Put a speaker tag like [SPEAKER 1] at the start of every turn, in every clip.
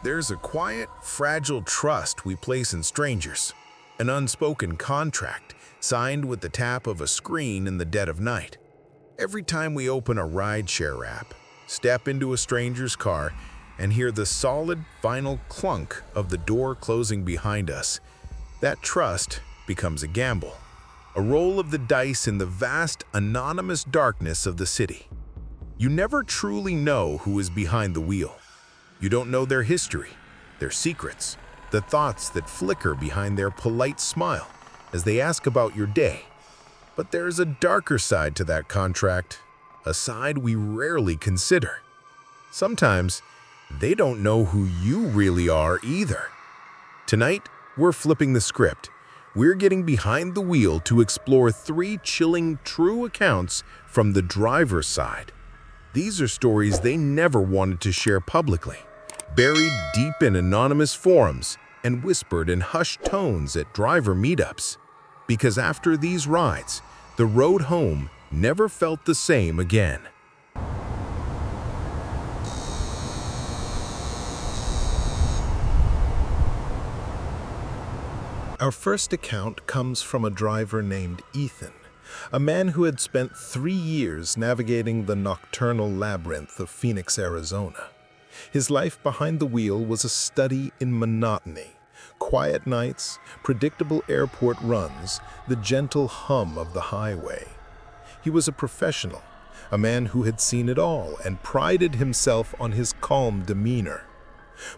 [SPEAKER 1] There's a quiet, fragile trust we place in strangers, an unspoken contract signed with the tap of a screen in the dead of night. Every time we open a rideshare app, step into a stranger's car, and hear the solid, final clunk of the door closing behind us, that trust becomes a gamble, a roll of the dice in the vast, anonymous darkness of the city. You never truly know who is behind the wheel. You don't know their history, their secrets, the thoughts that flicker behind their polite smile as they ask about your day. But there's a darker side to that contract, a side we rarely consider. Sometimes, they don't know who you really are either. Tonight, we're flipping the script. We're getting behind the wheel to explore 3 chilling true accounts from the driver's side. These are stories they never wanted to share publicly, buried deep in anonymous forums and whispered in hushed tones at driver meetups. Because after these rides, the road home never felt the same again. Our first account comes from a driver named Ethan, a man who had spent 3 years navigating the nocturnal labyrinth of Phoenix, Arizona. His life behind the wheel was a study in monotony, quiet nights, predictable airport runs, the gentle hum of the highway. He was a professional, a man who had seen it all and prided himself on his calm demeanor.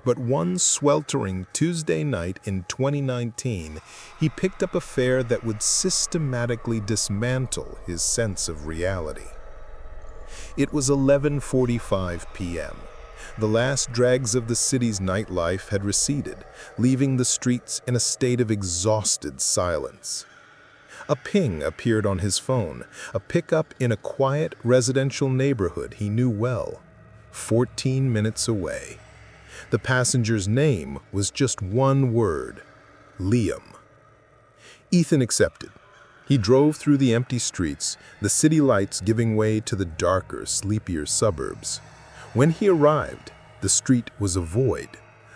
[SPEAKER 1] But one sweltering Tuesday night in 2019, he picked up a fare that would systematically dismantle his sense of reality. It was 11:45 p.m. The last dregs of the city's nightlife had receded, leaving the streets in a state of exhausted silence. A ping appeared on his phone, a pickup in a quiet residential neighborhood he knew well, 14 minutes away. The passenger's name was just one word: Liam. Ethan accepted. He drove through the empty streets, the city lights giving way to the darker, sleepier suburbs. When he arrived, the street was a void,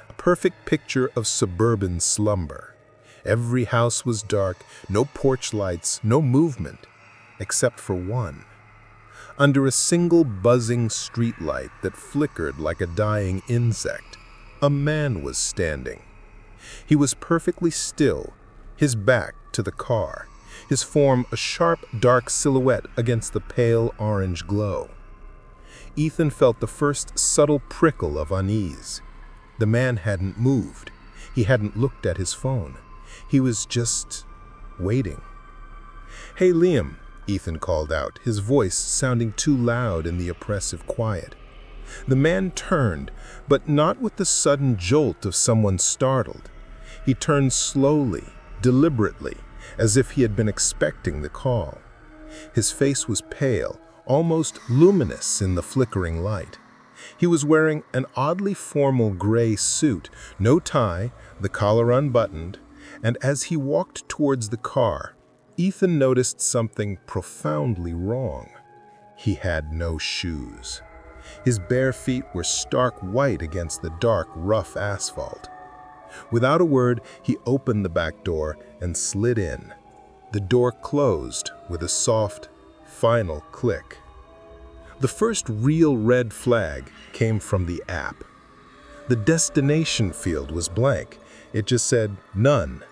[SPEAKER 1] a perfect picture of suburban slumber. Every house was dark, no porch lights, no movement, except for one. Under a single buzzing streetlight that flickered like a dying insect, a man was standing. He was perfectly still, his back to the car, his form a sharp, dark silhouette against the pale orange glow. Ethan felt the first subtle prickle of unease. The man hadn't moved. He hadn't looked at his phone. He was just waiting. "Hey, Liam," Ethan called out, his voice sounding too loud in the oppressive quiet. The man turned, but not with the sudden jolt of someone startled. He turned slowly, deliberately, as if he had been expecting the call. His face was pale, almost luminous in the flickering light. He was wearing an oddly formal gray suit, no tie, the collar unbuttoned, and as he walked towards the car, Ethan noticed something profoundly wrong. He had no shoes. His bare feet were stark white against the dark, rough asphalt. Without a word, he opened the back door and slid in. The door closed with a soft, final click. The first real red flag came from the app. The destination field was blank. It just said, "None."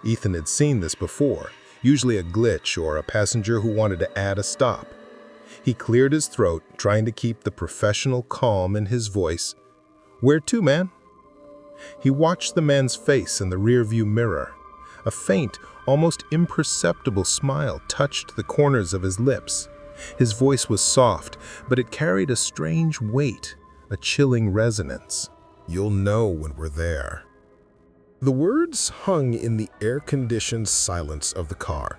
[SPEAKER 1] Ethan had seen this before, usually a glitch or a passenger who wanted to add a stop. He cleared his throat, trying to keep the professional calm in his voice. "Where to, man?" He watched the man's face in the rearview mirror. A faint, almost imperceptible smile touched the corners of his lips. His voice was soft, but it carried a strange weight, a chilling resonance. "You'll know when we're there." The words hung in the air-conditioned silence of the car.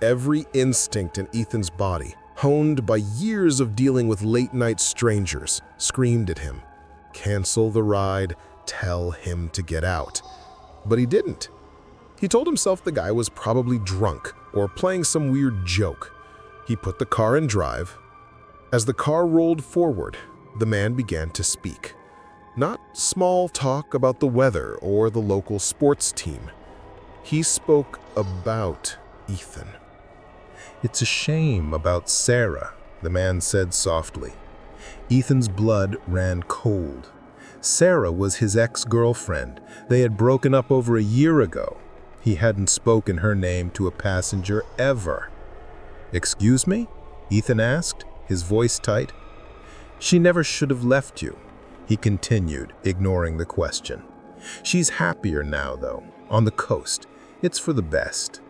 [SPEAKER 1] Every instinct in Ethan's body, honed by years of dealing with late-night strangers, screamed at him. Cancel the ride, tell him to get out. But he didn't. He told himself the guy was probably drunk or playing some weird joke. He put the car in drive. As the car rolled forward, the man began to speak. Not small talk about the weather or the local sports team. He spoke about Ethan. "It's a shame about Sarah," the man said softly. Ethan's blood ran cold. Sarah was his ex-girlfriend. They had broken up over a year ago. He hadn't spoken her name to a passenger ever. "Excuse me?" Ethan asked, his voice tight. "She never should have left you," he continued, ignoring the question. "She's happier now, though, on the coast. It's for the best."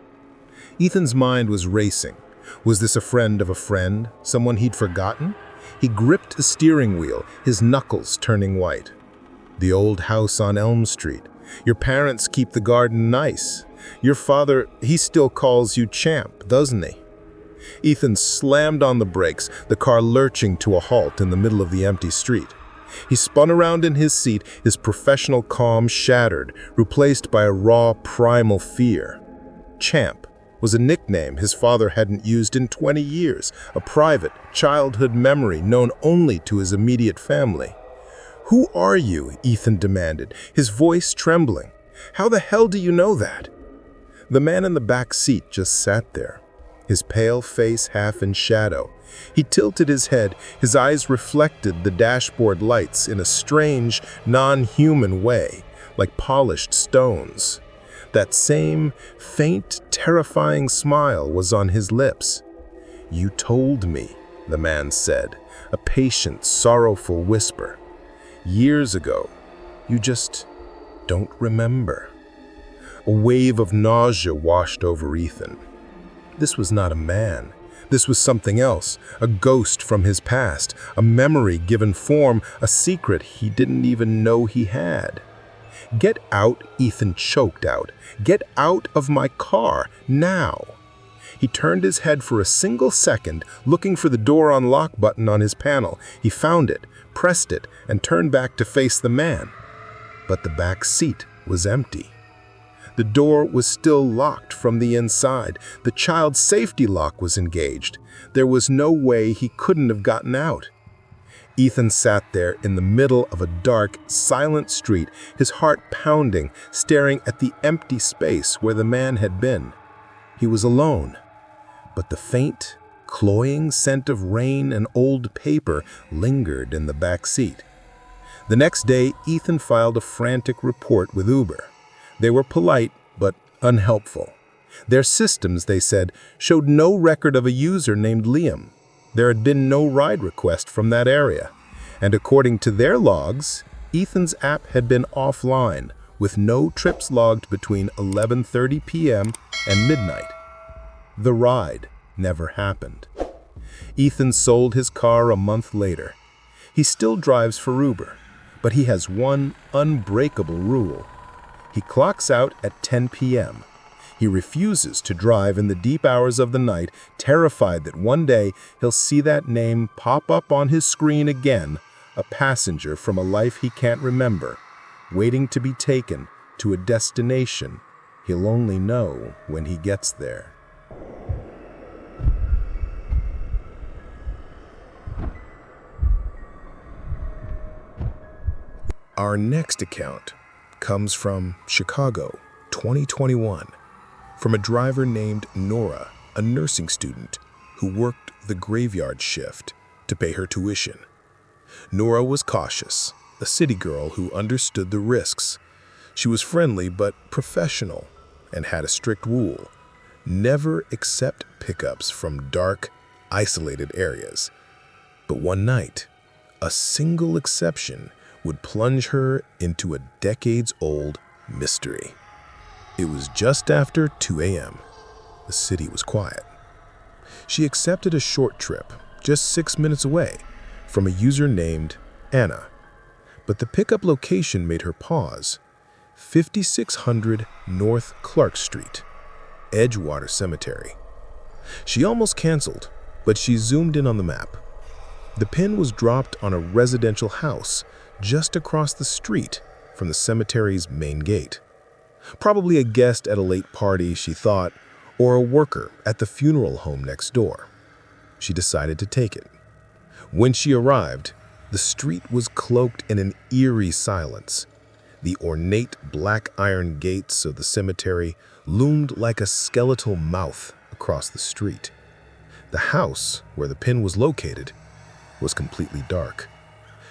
[SPEAKER 1] Ethan's mind was racing. Was this a friend of a friend, someone he'd forgotten? He gripped the steering wheel, his knuckles turning white. "The old house on Elm Street. Your parents keep the garden nice. Your father, he still calls you champ, doesn't he?" Ethan slammed on the brakes, the car lurching to a halt in the middle of the empty street. He spun around in his seat, his professional calm shattered, replaced by a raw, primal fear. Champ was a nickname his father hadn't used in 20 years, a private, childhood memory known only to his immediate family. "Who are you?" Ethan demanded, his voice trembling. "How the hell do you know that?" The man in the back seat just sat there, his pale face half in shadow. He tilted his head, his eyes reflected the dashboard lights in a strange, non-human way, like polished stones. That same faint, terrifying smile was on his lips. "You told me," the man said, a patient, sorrowful whisper. "Years ago. You just don't remember." A wave of nausea washed over Ethan. This was not a man. This was something else, a ghost from his past, a memory given form, a secret he didn't even know he had. "Get out," Ethan choked out. "Get out of my car, now." He turned his head for a single second, looking for the door unlock button on his panel. He found it, pressed it, and turned back to face the man. But the back seat was empty. The door was still locked from the inside. The child's safety lock was engaged. There was no way he couldn't have gotten out. Ethan sat there in the middle of a dark, silent street, his heart pounding, staring at the empty space where the man had been. He was alone, but the faint, cloying scent of rain and old paper lingered in the back seat. The next day, Ethan filed a frantic report with Uber. They were polite, but unhelpful. Their systems, they said, showed no record of a user named Liam. There had been no ride request from that area. And according to their logs, Ethan's app had been offline, with no trips logged between 11:30 p.m. and midnight. The ride never happened. Ethan sold his car a month later. He still drives for Uber, but he has one unbreakable rule. He clocks out at 10 p.m. He refuses to drive in the deep hours of the night, terrified that one day he'll see that name pop up on his screen again, a passenger from a life he can't remember, waiting to be taken to a destination he'll only know when he gets there. Our next account comes from Chicago, 2021, from a driver named Nora, a nursing student who worked the graveyard shift to pay her tuition. Nora was cautious, a city girl who understood the risks. She was friendly but professional and had a strict rule: never accept pickups from dark, isolated areas. But one night, a single exception would plunge her into a decades-old mystery. It was just after 2 a.m. The city was quiet. She accepted a short trip, just 6 minutes away, from a user named Anna. But the pickup location made her pause. 5600 North Clark Street, Edgewater Cemetery. She almost canceled, but she zoomed in on the map. The pin was dropped on a residential house just across the street from the cemetery's main gate. Probably a guest at a late party, she thought, or a worker at the funeral home next door. She decided to take it. When she arrived, The street was cloaked in an eerie silence. The ornate black iron gates of the cemetery loomed like a skeletal mouth across the street. The house, where the pin was located, was completely dark.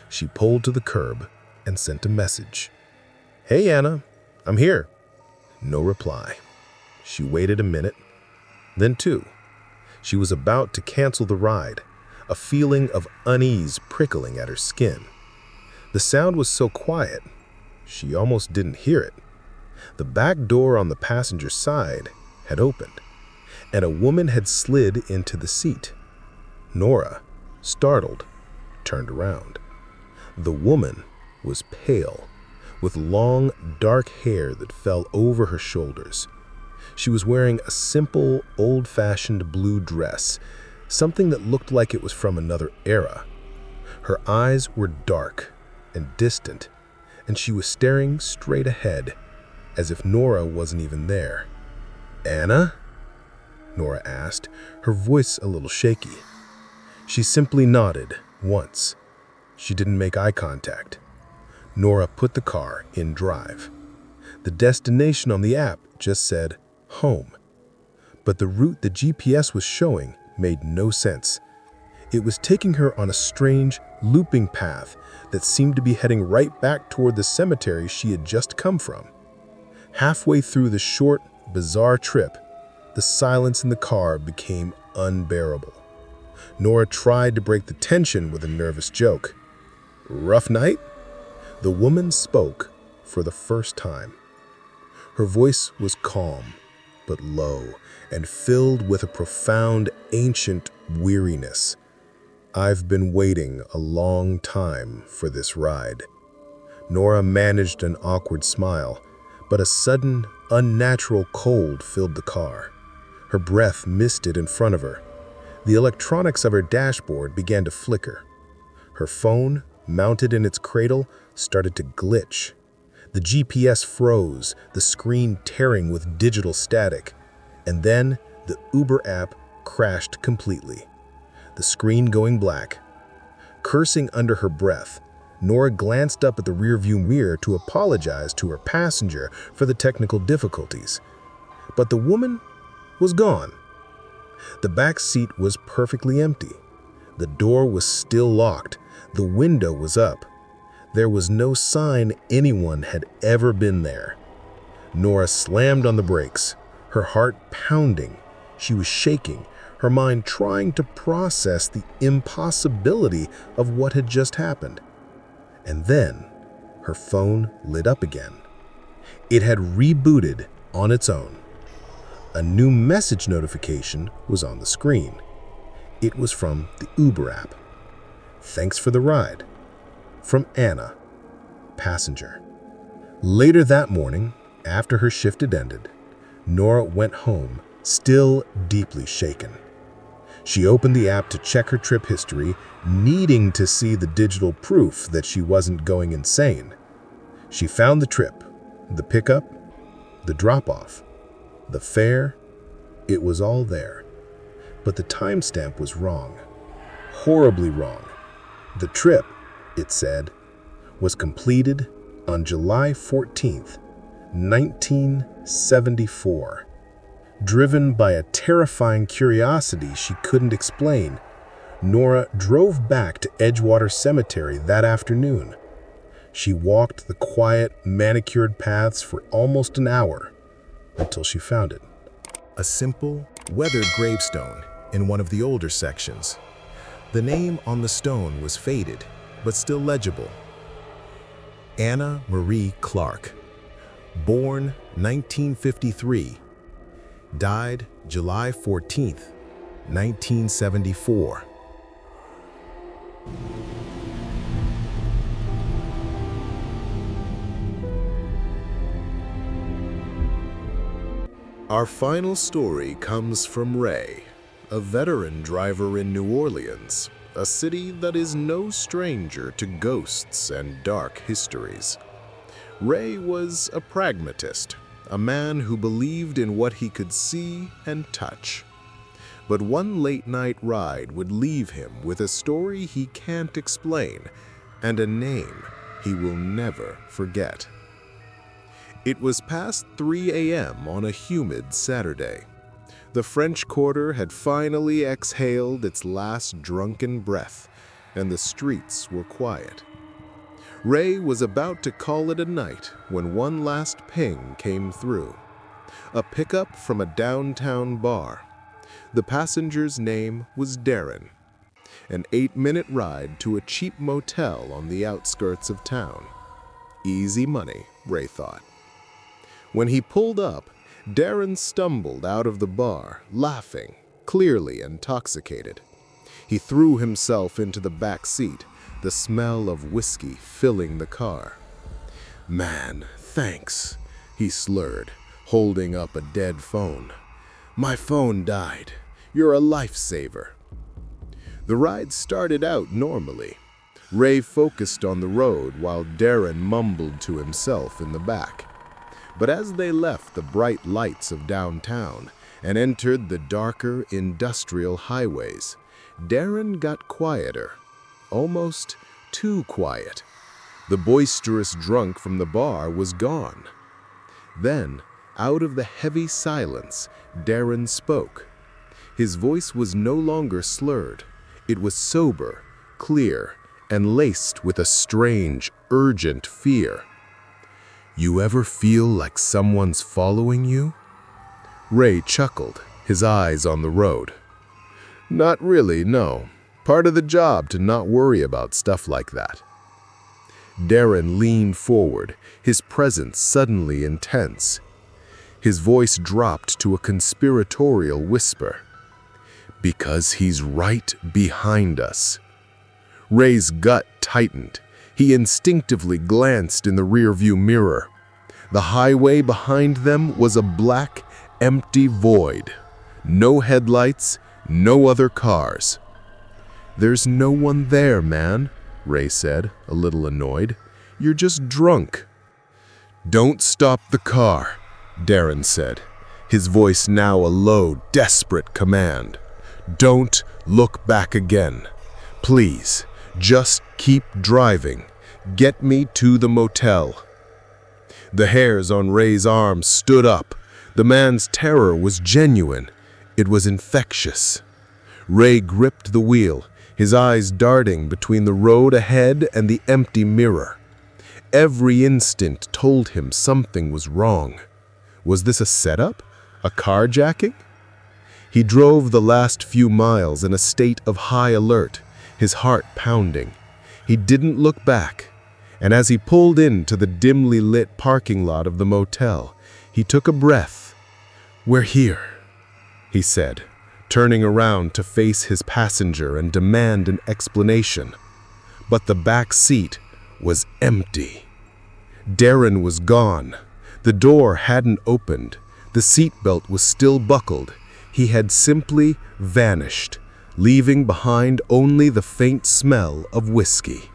[SPEAKER 1] She pulled to the curb and sent a message. "Hey, Anna, I'm here." No reply. She waited a minute, then two. She was about to cancel the ride, a feeling of unease prickling at her skin. The sound was so quiet, she almost didn't hear it. The back door on the passenger side had opened, and a woman had slid into the seat. Nora, startled, turned around. The woman was pale, with long, dark hair that fell over her shoulders. She was wearing a simple, old-fashioned blue dress, something that looked like it was from another era. Her eyes were dark and distant, and she was staring straight ahead, as if Nora wasn't even there. "Anna?" Nora asked, her voice a little shaky. She simply nodded once. She didn't make eye contact. Nora put the car in drive. The destination on the app just said home, but the route the GPS was showing made no sense. It was taking her on a strange, looping path that seemed to be heading right back toward the cemetery she had just come from. Halfway through the short, bizarre trip, the silence in the car became unbearable. Nora tried to break the tension with a nervous joke. "Rough night?" The woman spoke for the first time. Her voice was calm, but low, and filled with a profound, ancient weariness. "I've been waiting a long time for this ride." Nora managed an awkward smile, but a sudden, unnatural cold filled the car. Her breath misted in front of her. The electronics of her dashboard began to flicker. Her phone, mounted in its cradle, started to glitch. The GPS froze, the screen tearing with digital static. And then the Uber app crashed completely, the screen going black. Cursing under her breath, Nora glanced up at the rearview mirror to apologize to her passenger for the technical difficulties. But the woman was gone. The back seat was perfectly empty. The door was still locked. The window was up. There was no sign anyone had ever been there. Nora slammed on the brakes, her heart pounding. She was shaking, her mind trying to process the impossibility of what had just happened. And then her phone lit up again. It had rebooted on its own. A new message notification was on the screen. It was from the Uber app. "Thanks for the ride. From Anna, passenger." Later that morning, after her shift had ended, Nora went home, still deeply shaken. She opened the app to check her trip history, needing to see the digital proof that she wasn't going insane. She found the trip, the pickup, the drop-off, the fare. It was all there. But the timestamp was wrong. Horribly wrong. The trip, it said, was completed on July 14th, 1974. Driven by a terrifying curiosity she couldn't explain, Nora drove back to Edgewater Cemetery that afternoon. She walked the quiet, manicured paths for almost an hour until she found it. A simple, weathered gravestone in one of the older sections. The name on the stone was faded, but still legible. Anna Marie Clark, born 1953, died July 14th, 1974. Our final story comes from Ray, a veteran driver in New Orleans, a city that is no stranger to ghosts and dark histories. Ray was a pragmatist, a man who believed in what he could see and touch. But one late-night ride would leave him with a story he can't explain and a name he will never forget. It was past 3 a.m. on a humid Saturday. The French Quarter had finally exhaled its last drunken breath, and the streets were quiet. Ray was about to call it a night when one last ping came through. A pickup from a downtown bar. The passenger's name was Darren. An 8-minute ride to a cheap motel on the outskirts of town. Easy money, Ray thought. When he pulled up, Darren stumbled out of the bar, laughing, clearly intoxicated. He threw himself into the back seat, the smell of whiskey filling the car. "Man, thanks," he slurred, holding up a dead phone. "My phone died. You're a lifesaver." The ride started out normally. Ray focused on the road while Darren mumbled to himself in the back. But as they left the bright lights of downtown and entered the darker industrial highways, Darren got quieter, almost too quiet. The boisterous drunk from the bar was gone. Then, out of the heavy silence, Darren spoke. His voice was no longer slurred. It was sober, clear, and laced with a strange, urgent fear. "You ever feel like someone's following you?" Ray chuckled, his eyes on the road. "Not really, no. Part of the job to not worry about stuff like that." Darren leaned forward, his presence suddenly intense. His voice dropped to a conspiratorial whisper. "Because he's right behind us." Ray's gut tightened. He instinctively glanced in the rearview mirror. The highway behind them was a black, empty void. No headlights, no other cars. "There's no one there, man," Ray said, a little annoyed. "You're just drunk." "Don't stop the car," Darren said, his voice now a low, desperate command. "Don't look back again. Please, just keep driving. Get me to the motel." The hairs on Ray's arms stood up. The man's terror was genuine. It was infectious. Ray gripped the wheel, his eyes darting between the road ahead and the empty mirror. Every instinct told him something was wrong. Was this a setup? A carjacking? He drove the last few miles in a state of high alert, his heart pounding. He didn't look back, and as he pulled into the dimly lit parking lot of the motel, he took a breath. "We're here," he said, turning around to face his passenger and demand an explanation. But the back seat was empty. Darren was gone. The door hadn't opened. The seatbelt was still buckled. He had simply vanished, leaving behind only the faint smell of whiskey.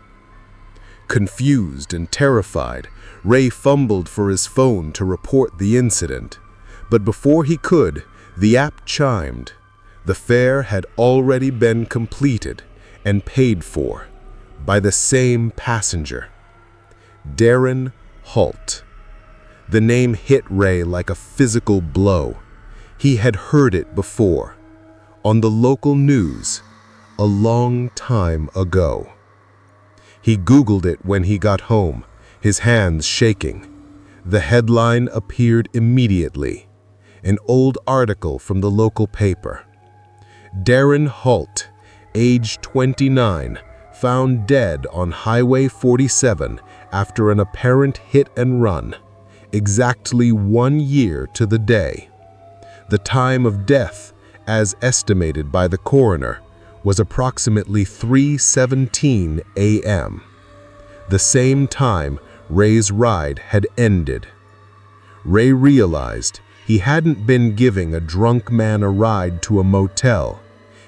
[SPEAKER 1] Confused and terrified, Ray fumbled for his phone to report the incident. But before he could, the app chimed. The fare had already been completed and paid for by the same passenger. Darren Halt. The name hit Ray like a physical blow. He had heard it before, on the local news, a long time ago. He Googled it when he got home, his hands shaking. The headline appeared immediately, an old article from the local paper. Darren Halt, age 29, found dead on Highway 47 after an apparent hit and run, exactly 1 year to the day. The time of death, as estimated by the coroner, was approximately 3:17 a.m., the same time Ray's ride had ended. Ray realized he hadn't been giving a drunk man a ride to a motel.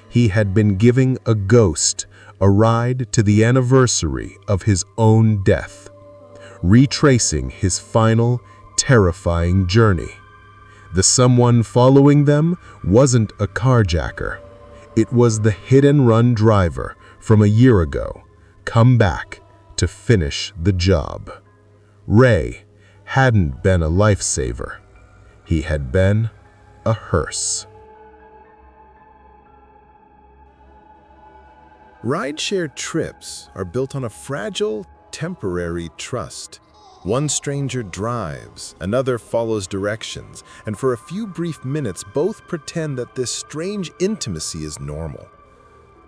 [SPEAKER 1] He had been giving a ghost a ride to the anniversary of his own death, retracing his final, terrifying journey. The someone following them wasn't a carjacker. It was the hit-and-run driver from a year ago, come back to finish the job. Ray hadn't been a lifesaver. He had been a hearse. Rideshare trips are built on a fragile, temporary trust. One stranger drives, another follows directions, and for a few brief minutes both pretend that this strange intimacy is normal.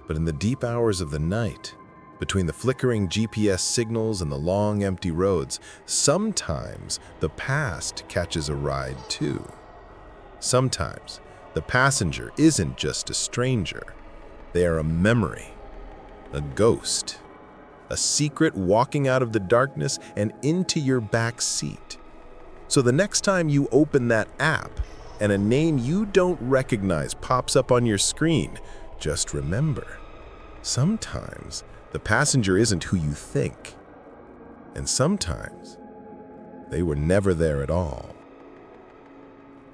[SPEAKER 1] But in the deep hours of the night, between the flickering GPS signals and the long, empty roads, sometimes the past catches a ride too. Sometimes the passenger isn't just a stranger. They are a memory, a ghost, a secret walking out of the darkness and into your back seat. So the next time you open that app and a name you don't recognize pops up on your screen, just remember, sometimes the passenger isn't who you think. And sometimes they were never there at all.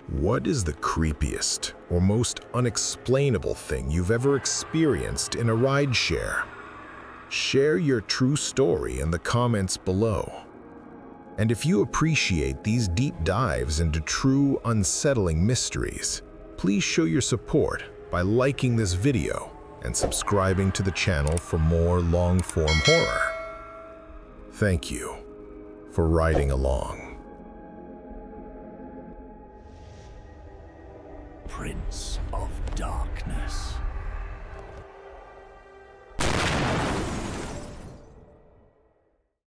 [SPEAKER 1] What is the creepiest or most unexplainable thing you've ever experienced in a rideshare? Share your true story in the comments below. And if you appreciate these deep dives into true, unsettling mysteries, please show your support by liking this video and subscribing to the channel for more long-form horror. Thank you for riding along.
[SPEAKER 2] Prince of Darkness.